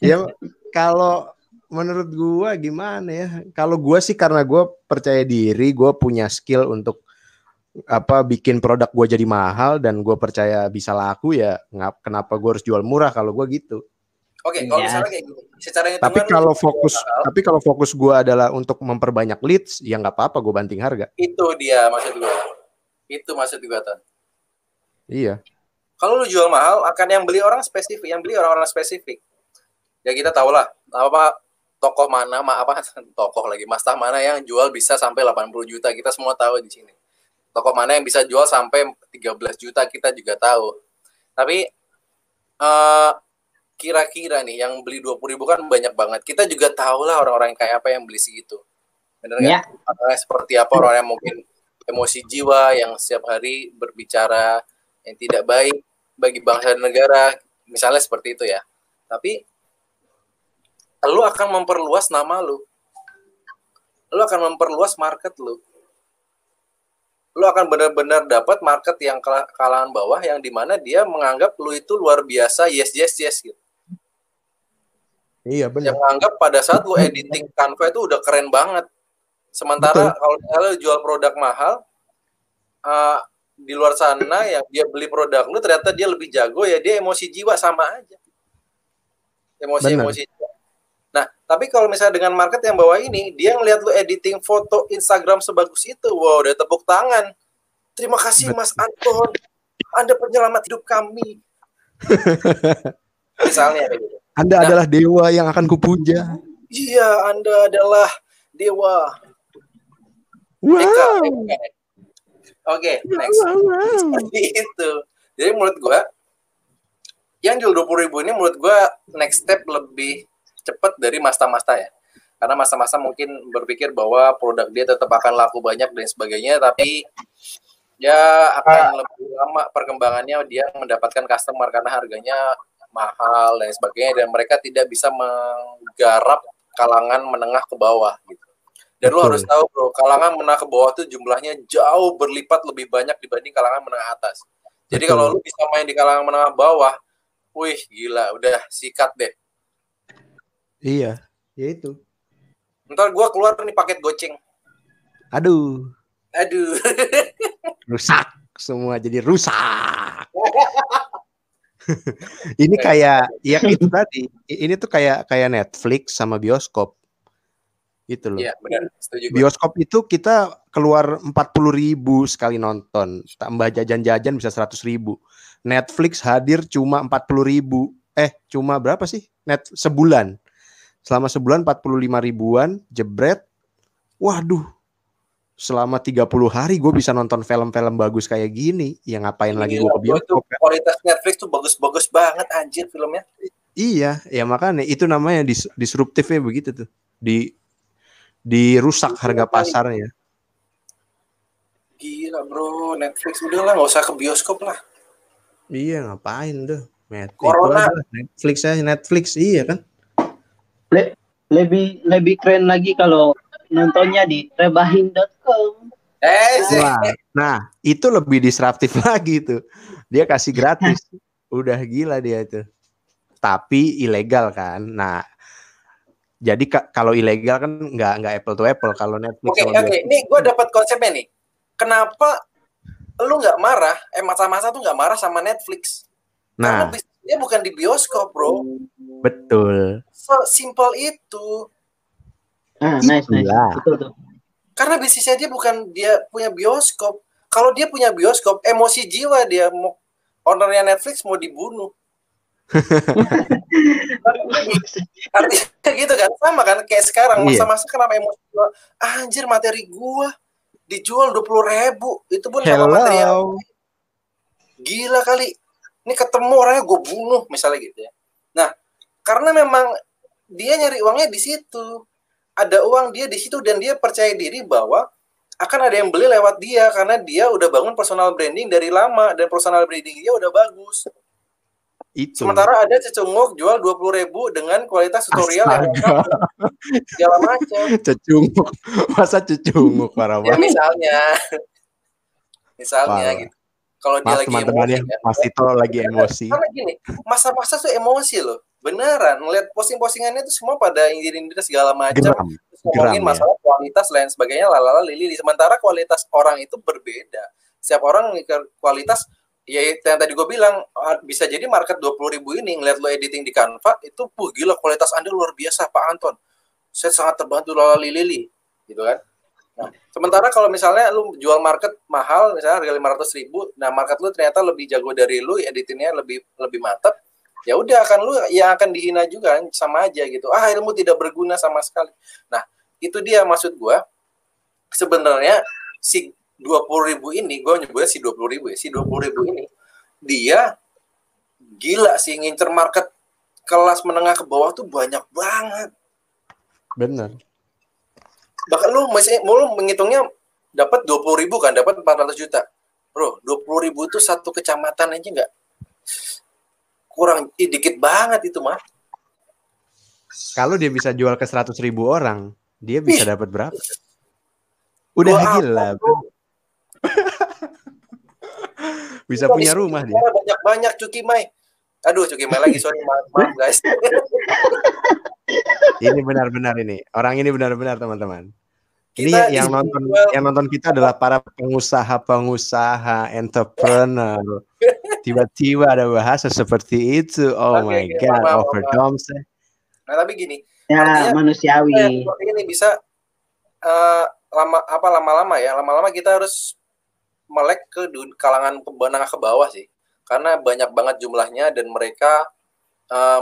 Ya kalau menurut gua gimana ya? Kalau gua sih karena gua percaya diri, gua punya skill untuk bikin produk gua jadi mahal dan gua percaya bisa laku ya. Kenapa gua harus jual murah kalau gua gitu? Oke, kalau misalnya kayak gini, secara hitungan. Tapi kalau fokus gua adalah untuk memperbanyak leads, ya nggak apa-apa gua banting harga. Itu dia maksud gua. Itu maksud gua, Ton. Iya. Kalau lu jual mahal, akan yang beli orang spesifik, yang beli orang-orang spesifik. Ya kita tahu lah, tokoh mana, tokoh lagi, mastah mana yang jual bisa sampai 80 juta, kita semua tahu di sini. Tokoh mana yang bisa jual sampai 13 juta, kita juga tahu. Tapi kira-kira nih yang beli 20.000 kan banyak banget. Kita juga tahu lah orang-orang yang kayak apa yang beli segitu. Bener nggak? Ya. Orang seperti apa, orang yang mungkin emosi jiwa, yang setiap hari berbicara yang tidak baik bagi bangsa dan negara, misalnya seperti itu ya. Tapi lu akan memperluas nama lu. Lu akan memperluas market lu. Lu akan benar-benar dapat market yang kalangan bawah yang dimana dia menganggap lu itu luar biasa, yes gitu. Iya benar. Yang menganggap pada saat lu editing Canva itu udah keren banget. Sementara kalau lu jual produk mahal, di luar sana yang dia beli produk lu ternyata dia lebih jago, ya dia emosi jiwa sama aja. Emosi jiwa. Nah, tapi kalau misalnya dengan market yang bawah ini, dia ngeliat lu editing foto Instagram sebagus itu, wow, udah tepuk tangan. Terima kasih Mas Anton, Anda penyelamat hidup kami. Misalnya kayak gitu. Anda adalah dewa yang akan kupuja. Iya, Anda adalah dewa. Wow. Oke, next. Seperti itu. Jadi menurut gue, yang jual 20.000 ini menurut gue next step lebih cepat dari masta-masta ya. Karena masta-masta mungkin berpikir bahwa produk dia tetap akan laku banyak dan sebagainya, tapi ya akan lebih lama perkembangannya dia mendapatkan customer karena harganya mahal dan sebagainya, dan mereka tidak bisa menggarap kalangan menengah ke bawah gitu. Dan lu harus tahu bro, kalangan menengah ke bawah tuh jumlahnya jauh berlipat lebih banyak dibanding kalangan menengah atas. Jadi kalau lu bisa main di kalangan menengah bawah, wih gila, udah sikat deh. Iya, ya itu. Ntar gue keluar nih paket goceng. Aduh. Rusak semua, jadi rusak. Ini kayak ya itu tadi. Ini tuh kayak Netflix sama bioskop. Itu loh. Iya, benar. Setuju gue. Bioskop itu kita keluar 40.000 sekali nonton, tambah jajan-jajan bisa 100.000. Netflix hadir cuma 40.000. Cuma berapa sih? Sebulan. Selama sebulan 45 ribuan, jebret. Waduh, selama 30 hari gue bisa nonton film-film bagus kayak gini. Ya ngapain lagi gue ke bioskop kan? Kualitas Netflix tuh bagus-bagus banget anjir filmnya. Iya, ya makanya itu namanya disruptifnya begitu tuh. Dirusak harga pasarnya. Gila bro, Netflix udahlah nggak usah ke bioskop lah. Iya, ngapain tuh? Corona. Netflix iya kan? Lebih keren lagi kalau nontonnya di rebahin.com. Nah, itu lebih disruptif lagi tuh. Dia kasih gratis. Udah gila dia itu. Tapi ilegal kan. Nah, jadi kalau ilegal kan nggak apple to apple. Kalau Netflix Oke. Ini gue dapat konsepnya nih. Kenapa lu nggak marah? Masa-masa tuh nggak marah sama Netflix? Karena bisnisnya bukan di bioskop, bro. Betul. Simple itu. Nice. Betul tuh. Karena bisnisnya dia bukan dia punya bioskop. Kalau dia punya bioskop, emosi jiwa dia mau ownernya Netflix mau dibunuh. Artinya gitu kan, sama kan kayak sekarang masa-masa kenapa emosi jiwa? Anjir materi gua dijual 20.000, itu pun sama material. Gila kali. Ini ketemu orangnya gue bunuh misalnya gitu ya. Nah, karena memang dia nyari uangnya di situ. Ada uang dia di situ dan dia percaya diri bahwa akan ada yang beli lewat dia karena dia udah bangun personal branding dari lama dan personal branding dia udah bagus. Itu. Sementara ada cecunguk jual 20.000 dengan kualitas tutorial yang segala macam. Cecunguk, masa cecunguk parah banget. Ya misalnya gitu. Kalau dia lagi emosi, Mas Tito lagi emosi. Karena gini, masa-masa tuh emosi loh, beneran. Ngeliat posting-postingannya tuh semua pada nyindir segala macam, ngomongin masalah kualitas lain sebagainya, lalala lili. Sementara kualitas orang itu berbeda. Setiap orang kualitas. Ya yang tadi gue bilang, bisa jadi market 20.000 ini ngeliat lo editing di Canva itu gila kualitas Anda luar biasa Pak Anton, saya sangat terbantu lili gitu kan. Nah, sementara kalau misalnya lu jual market mahal misalnya harga 500.000, nah market lu ternyata lebih jago dari lu, editingnya lebih mantap, ya udah akan lu yang akan dihina juga, sama aja gitu. Ilmu tidak berguna sama sekali. Nah itu dia maksud gue, sebenarnya si 20.000 ini, gue nyebutnya si 20.000 ya, si 20.000 ini dia gila sih, ngincer market kelas menengah ke bawah tuh banyak banget. Bener. Bahkan lu menghitungnya dapat 20.000 kan, dapat 400 juta. Bro, 20.000 itu satu kecamatan aja nggak? Kurang dikit banget itu mah. Kalau dia bisa jual ke 100.000 orang, dia bisa dapat berapa? Udah gila. Bisa punya rumah dia. Banyak Cuki Mai. Aduh, Cuki Mai lagi, sorry, maaf guys. Ini benar-benar ini. Orang ini benar-benar teman-teman. Ini yang nonton kita adalah para pengusaha, entrepreneur. Tiba-tiba ada bahasa seperti itu. Oh my God, overdose. Nah, tapi gini. Ya, manusiawi. Ini bisa lama-lama kita harus melek ke kalangan menengah ke bawah sih. Karena banyak banget jumlahnya dan mereka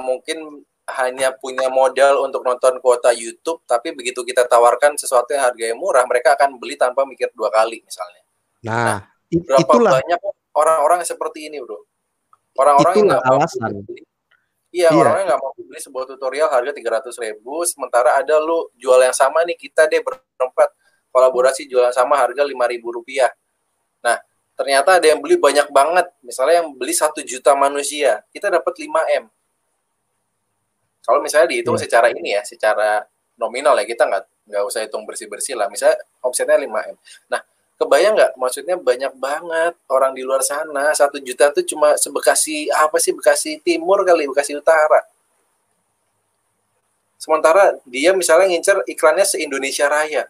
mungkin hanya punya modal untuk nonton kuota YouTube, tapi begitu kita tawarkan sesuatu yang harganya murah, mereka akan beli tanpa mikir 2 kali misalnya. Nah berapa banyak orang-orang yang seperti ini, bro? Orang-orang yang nggak alasan. Orang-orang nggak mau beli sebuah tutorial harga 300.000, sementara ada lu jual yang sama nih, kita deh berempat kolaborasi jual yang sama harga 5.000 rupiah. Nah, ternyata ada yang beli banyak banget. Misalnya yang beli 1 juta manusia, kita dapat 5M. Kalau misalnya dihitung secara ini ya, secara nominal ya, kita nggak usah hitung bersih-bersih lah. Misalnya omsetnya 5M. Nah, kebayang nggak? Maksudnya banyak banget orang di luar sana. 1 juta tuh cuma sebekasi Bekasi Timur kali, Bekasi Utara. Sementara dia misalnya ngincer iklannya se-Indonesia Raya,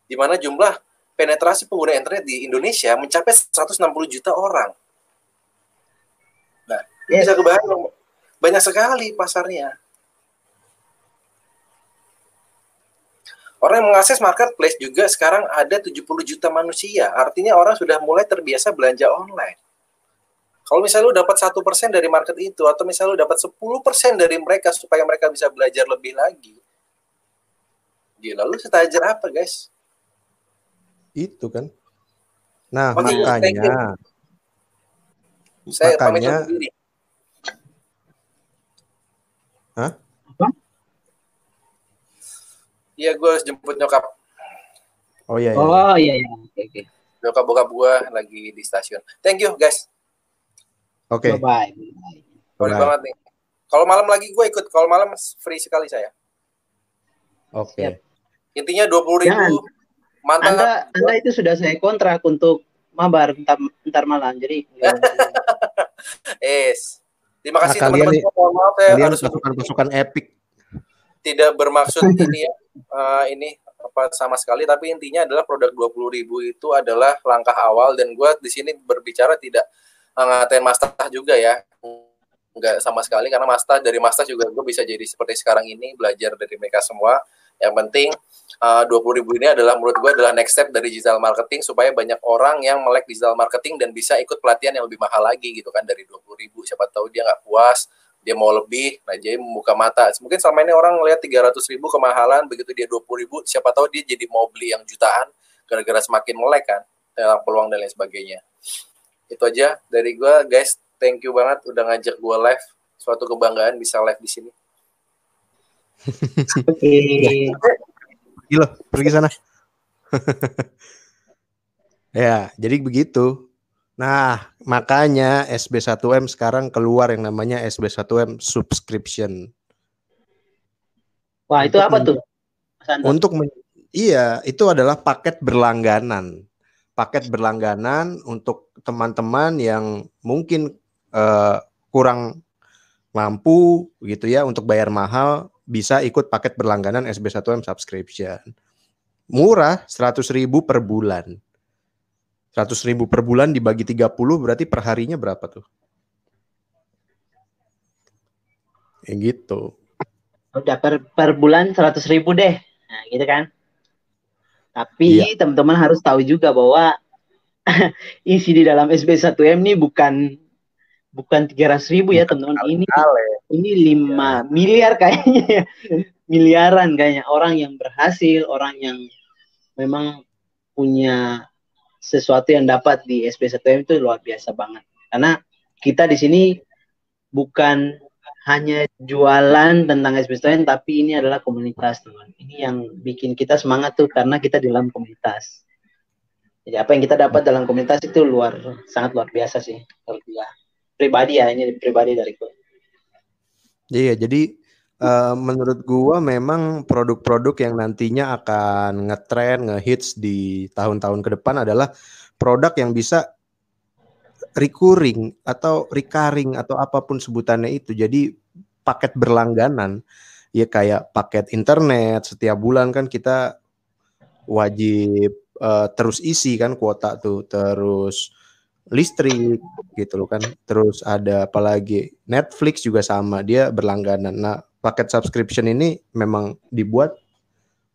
di mana jumlah penetrasi pengguna internet di Indonesia mencapai 160 juta orang. Nah, bisa kebayang banyak sekali pasarnya. Orang yang mengakses marketplace juga sekarang ada 70 juta manusia. Artinya orang sudah mulai terbiasa belanja online. Kalau misalnya lu dapat 1% dari market itu, atau misalnya lu dapat 10% dari mereka supaya mereka bisa belajar lebih lagi, gila, lu setajir apa, guys? Itu kan. Nah, Oke, thank you. makanya Saya pamit undur diri. Hah? Iya, gue harus jemput nyokap. Oh iya. Oh iya. Oke. Nyokap bokap gue lagi di stasiun. Thank you, guys. Oke. Bye. Sorry banget nih. Kalau malam lagi gue ikut. Kalau malam free sekali saya. Oke. Intinya 20.000. Mantap. Anda itu sudah saya kontrak untuk mabar ntar malam. Jadi terima kasih kalian teman-teman. nih, Maaf saya kalian harus pasukan epic. Tidak bermaksud ini ya. Ini apa sama sekali, tapi intinya adalah produk 20.000 itu adalah langkah awal, dan gue di sini berbicara tidak ngatain Mastah juga ya, nggak sama sekali, karena dari Mastah juga gue bisa jadi seperti sekarang ini, belajar dari mereka semua. Yang penting 20.000 ini adalah menurut gue adalah next step dari digital marketing, supaya banyak orang yang melek digital marketing dan bisa ikut pelatihan yang lebih mahal lagi gitu kan dari 20.000. Siapa tahu dia nggak puas, dia mau lebih, nah jadi membuka mata. Mungkin selama ini orang ngelihat 300.000 kemahalan, begitu dia 20.000, siapa tahu dia jadi mau beli yang jutaan, gara-gara semakin melek kan, peluang dan lain sebagainya. Itu aja dari gue, guys. Thank you banget udah ngajak gue live. Suatu kebanggaan bisa live di sini. Oke. Gila, pergi sana. Ya, jadi begitu. Nah, makanya SB1M sekarang keluar yang namanya SB1M subscription. Wah, itu apa tuh? Iya, itu adalah paket berlangganan. Paket berlangganan untuk teman-teman yang mungkin kurang mampu gitu ya untuk bayar mahal, bisa ikut paket berlangganan SB1M subscription. Murah, 100.000 per bulan. 100.000 per bulan dibagi 30 berarti perharinya berapa tuh? Kayak gitu. Udah per bulan 100.000 deh. Nah, gitu kan. Tapi teman-teman harus tahu juga bahwa isi di dalam SB1M ini bukan 300.000 ya, teman-teman. Ini 5 miliar kayaknya. Miliaran kayaknya. Orang yang berhasil, orang yang memang punya sesuatu yang dapat di SB1M itu luar biasa banget. Karena kita di sini bukan hanya jualan tentang SB1M, tapi ini adalah komunitas, teman. Ini yang bikin kita semangat tuh, karena kita di dalam komunitas. Jadi apa yang kita dapat dalam komunitas itu sangat luar biasa sih. Pribadi ya, ini pribadi dari gue. Iya, jadi menurut gua memang produk-produk yang nantinya akan ngetren, ngehits di tahun-tahun ke depan adalah produk yang bisa recurring atau apapun sebutannya itu. Jadi paket berlangganan, ya kayak paket internet setiap bulan kan kita wajib terus isi kan kuota tuh, terus listrik gitu loh kan, terus ada apalagi Netflix juga sama, dia berlangganan. Nah, paket subscription ini memang dibuat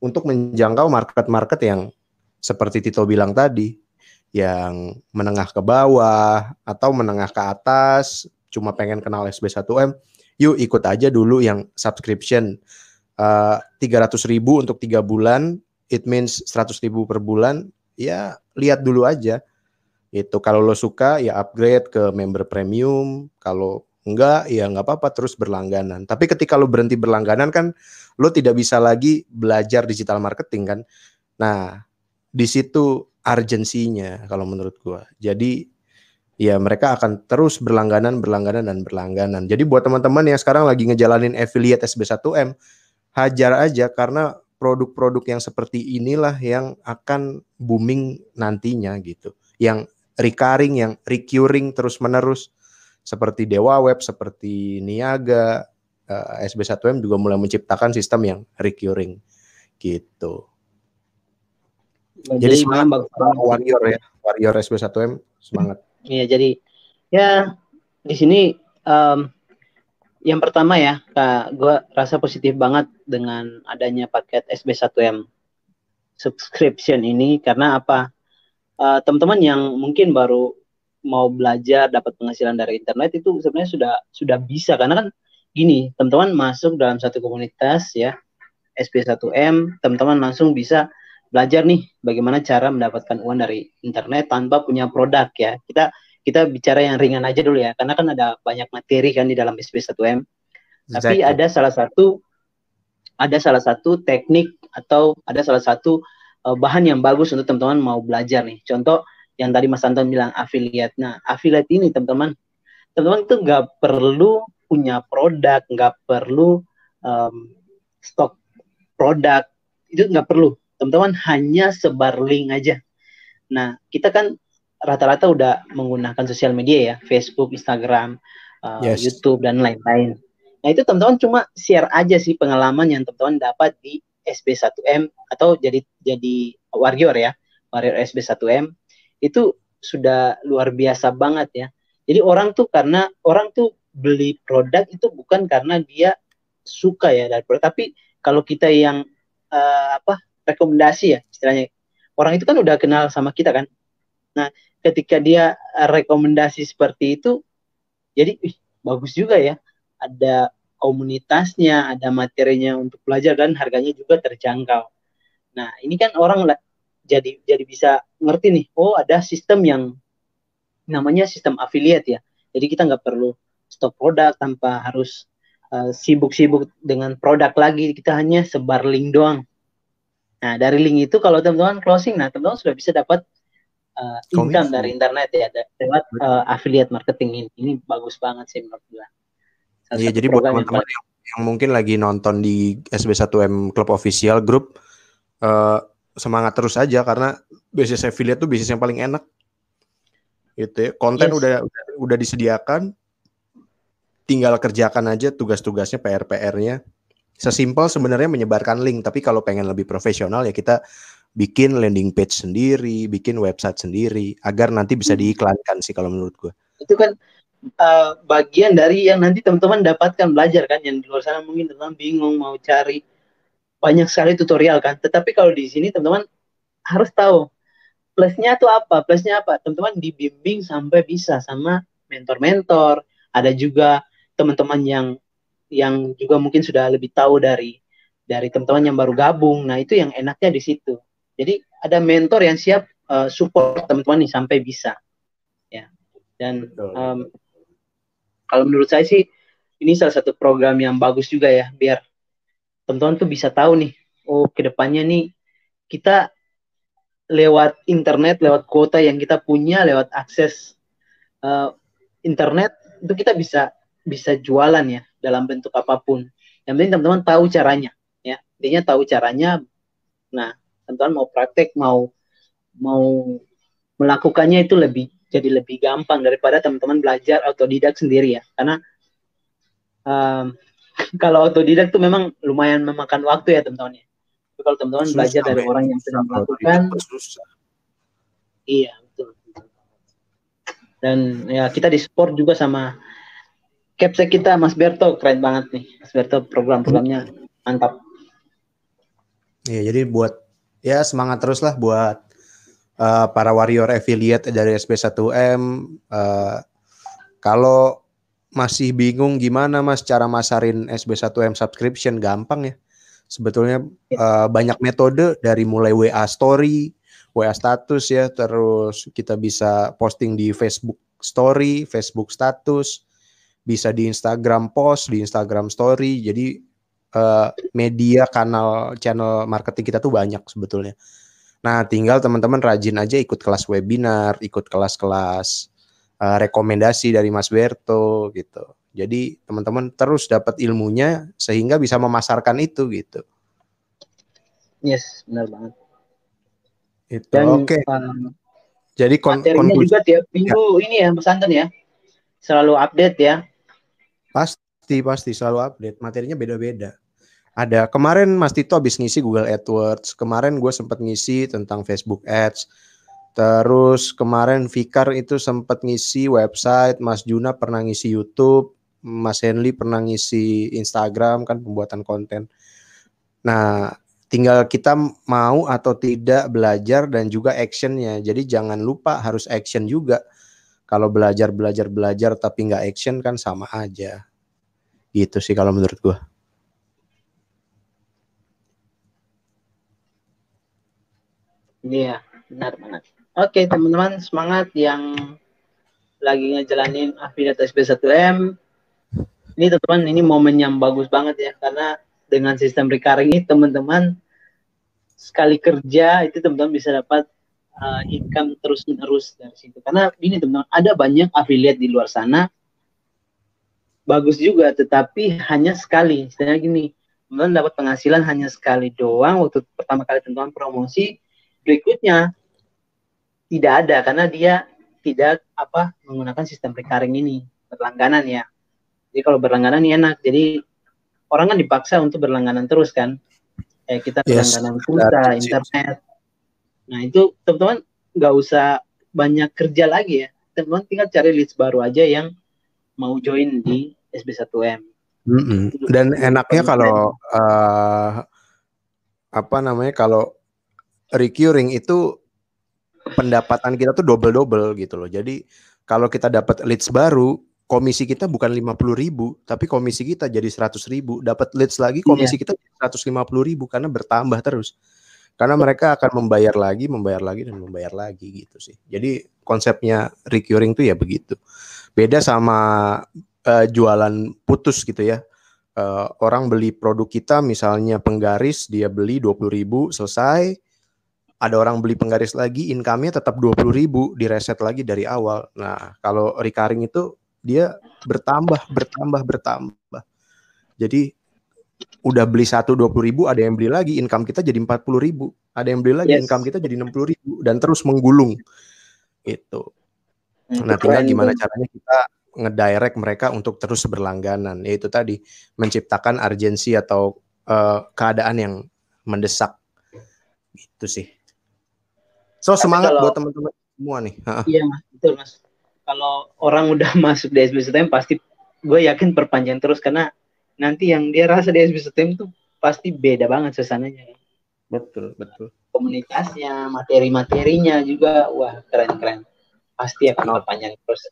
untuk menjangkau market-market yang seperti Tito bilang tadi, yang menengah ke bawah atau menengah ke atas, cuma pengen kenal SB1M, yuk ikut aja dulu yang subscription 300.000 untuk 3 bulan, it means 100.000 per bulan, ya lihat dulu aja. Itu kalau lo suka ya upgrade ke member premium, kalau enggak ya nggak apa-apa terus berlangganan. Tapi ketika lo berhenti berlangganan kan lo tidak bisa lagi belajar digital marketing kan. Nah, di situ urgensinya kalau menurut gua. Jadi ya mereka akan terus berlangganan. Jadi buat teman-teman yang sekarang lagi ngejalanin affiliate SB1M, hajar aja, karena produk-produk yang seperti inilah yang akan booming nantinya gitu. Yang recurring, yang recurring terus-menerus, seperti Dewa Web, seperti Niaga, SB1M juga mulai menciptakan sistem yang recurring gitu. Jadi semangat warrior SB1M, semangat. Iya, jadi ya di sini yang pertama ya, Kak, gue rasa positif banget dengan adanya paket SB1M subscription ini, karena apa? Teman-teman yang mungkin baru mau belajar dapat penghasilan dari internet itu sebenarnya sudah bisa, karena kan gini, teman-teman masuk dalam satu komunitas ya, SP1M, teman-teman langsung bisa belajar nih bagaimana cara mendapatkan uang dari internet tanpa punya produk ya. Kita bicara yang ringan aja dulu ya, karena kan ada banyak materi kan di dalam SP1M. Tapi Exactly. ada salah satu teknik atau ada salah satu bahan yang bagus untuk teman-teman mau belajar nih. Contoh yang tadi Mas Anton bilang affiliate. Nah, affiliate ini teman-teman tuh nggak perlu punya produk, nggak perlu stok produk, itu nggak perlu. Teman-teman hanya sebar link aja. Nah, kita kan rata-rata udah menggunakan sosial media ya, Facebook, Instagram, Yes. YouTube, dan lain-lain. Nah, itu teman-teman cuma share aja sih pengalaman yang teman-teman dapat di SB1M atau jadi warrior ya, warrior SB1M. Itu sudah luar biasa banget ya. Jadi orang tuh beli produk itu bukan karena dia suka ya dari produk, tapi kalau kita yang rekomendasi ya istilahnya, orang itu kan udah kenal sama kita kan. Nah, ketika dia rekomendasi seperti itu, jadi bagus juga ya. Ada komunitasnya, ada materinya untuk belajar dan harganya juga terjangkau. Nah, ini kan orang jadi bisa ngerti nih, oh ada sistem yang namanya sistem affiliate ya. Jadi kita nggak perlu stok produk tanpa harus sibuk-sibuk dengan produk lagi, kita hanya sebar link doang. Nah, dari link itu kalau teman-teman closing, nah teman-teman sudah bisa dapat income dari internet ya, lewat affiliate marketing ini. Ini bagus banget sih menurut gue. Iya, jadi buat teman-teman yang mungkin lagi nonton di SB1M Club Official Group, semangat terus aja karena bisnis affiliate tuh bisnis yang paling enak. Gitu ya. Konten udah disediakan, tinggal kerjakan aja tugas-tugasnya, PR-nya. Sesimpel sebenarnya menyebarkan link, tapi kalau pengen lebih profesional ya kita bikin landing page sendiri, bikin website sendiri agar nanti bisa diiklankan sih kalau menurut gue. Itu kan bagian dari yang nanti teman-teman dapatkan belajar kan, yang di luar sana mungkin teman-teman bingung mau cari banyak sekali tutorial kan, tetapi kalau di sini teman-teman harus tahu plusnya tuh apa, teman-teman dibimbing sampai bisa sama mentor-mentor, ada juga teman-teman yang juga mungkin sudah lebih tahu dari teman-teman yang baru gabung. Nah, itu yang enaknya di situ. Jadi ada mentor yang siap support teman-teman nih sampai bisa ya. Dan kalau menurut saya sih ini salah satu program yang bagus juga ya, biar teman-teman tuh bisa tahu nih, oh kedepannya nih kita lewat internet, lewat kuota yang kita punya, lewat akses internet, itu kita bisa jualan ya dalam bentuk apapun. Yang penting teman-teman tahu caranya ya, intinya tahu caranya. Nah, teman-teman mau praktek, mau melakukannya itu jadi lebih gampang daripada teman-teman belajar autodidak sendiri ya. Karena kalau autodidak tuh memang lumayan memakan waktu ya teman-teman ya. Tapi kalau teman-teman belajar dari orang yang sedang melakukan, iya betul. Dan ya kita disupport juga sama Capsek kita, Mas Berto, keren banget nih Mas Berto, program-programnya mantap. Iya, jadi buat ya semangat terus lah buat para warrior affiliate dari SP1M. Kalau masih bingung gimana Mas cara masarin SB1M subscription, gampang ya. Sebetulnya banyak metode, dari mulai WA story, WA status ya, terus kita bisa posting di Facebook story, Facebook status, bisa di Instagram post, di Instagram story. Jadi media channel marketing kita tuh banyak sebetulnya. Nah, tinggal teman-teman rajin aja ikut kelas webinar, ikut kelas-kelas rekomendasi dari Mas Berto gitu. Jadi teman-teman terus dapat ilmunya sehingga bisa memasarkan itu gitu. Yes, benar banget. Itu oke. Jadi materinya juga tiap minggu ya. Ini ya Mas Anton ya, selalu update ya. Pasti selalu update. Materinya beda-beda. Ada kemarin Mas Tito habis ngisi Google AdWords. Kemarin gue sempat ngisi tentang Facebook Ads. Terus kemarin Fikar itu sempat ngisi website, Mas Juna pernah ngisi YouTube, Mas Henly pernah ngisi Instagram kan, pembuatan konten. Nah, tinggal kita mau atau tidak belajar dan juga actionnya. Jadi jangan lupa harus action juga. Kalau belajar tapi nggak action kan sama aja. Gitu sih kalau menurut gua. Iya, benar banget. Oke, teman-teman, semangat yang lagi ngejalanin affiliate SB1M. Ini teman-teman, ini momen yang bagus banget ya, karena dengan sistem recurring ini teman-teman sekali kerja itu teman-teman bisa dapat income terus-menerus dari situ. Karena ini teman-teman, ada banyak affiliate di luar sana bagus juga, tetapi hanya sekali. Istilahnya gini, teman-teman dapat penghasilan hanya sekali doang waktu pertama kali teman-teman promosi, berikutnya tidak ada karena dia tidak menggunakan sistem recurring ini, berlangganan ya. Jadi kalau berlangganan ini enak. Jadi orang kan dipaksa untuk berlangganan terus kan. Kita berlangganan pulsa, internet. Nah itu teman-teman nggak usah banyak kerja lagi ya. Teman-teman tinggal cari leads baru aja yang mau join di SB1M. Dan enaknya kalau kalau recurring itu pendapatan kita tuh double gitu loh. Jadi kalau kita dapat leads baru, komisi kita bukan 50.000, tapi komisi kita jadi 100.000. Dapat leads lagi, komisi kita 150.000 karena bertambah terus. Karena mereka akan membayar lagi gitu sih. Jadi konsepnya recurring tuh ya begitu. Beda sama jualan putus gitu ya. Orang beli produk kita misalnya penggaris, dia beli 20.000 selesai. Ada orang beli penggaris lagi, income-nya tetap 20.000, direset lagi dari awal. Nah, kalau recurring itu dia bertambah. Jadi udah beli 20.000, ada yang beli lagi, income kita jadi 40.000. Ada yang beli lagi, income kita jadi 60.000 dan terus menggulung. Itu. Nah, tinggal gimana caranya kita ngedirect mereka untuk terus berlangganan. Yaitu tadi menciptakan urgensi atau keadaan yang mendesak. Gitu sih. So semangat buat teman-teman semua nih. Iya mas, betul mas. Kalau orang udah masuk di SB1M pasti gue yakin perpanjang terus karena nanti yang dia rasa di SB1M tuh pasti beda banget suasananya. Betul. Komunitasnya, materi-materinya juga, wah keren. Pasti akan perpanjang terus.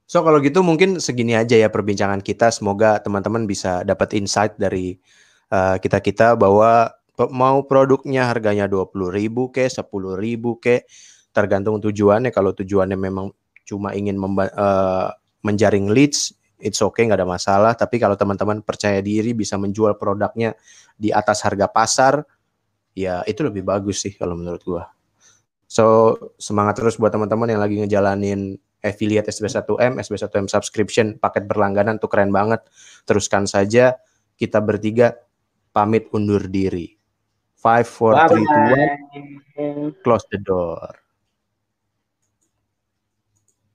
So kalau gitu mungkin segini aja ya perbincangan kita. Semoga teman-teman bisa dapat insight dari kita bahwa mau produknya harganya 20.000 ke 10.000 ke, tergantung tujuannya. Kalau tujuannya memang cuma ingin menjaring leads, it's okay, nggak ada masalah. Tapi kalau teman-teman percaya diri bisa menjual produknya di atas harga pasar, ya itu lebih bagus sih kalau menurut gua. So semangat terus buat teman-teman yang lagi ngejalanin affiliate SB1M subscription, paket berlangganan tuh keren banget. Teruskan saja. Kita bertiga pamit undur diri. 5, 4, 3, 2, 1, close the door.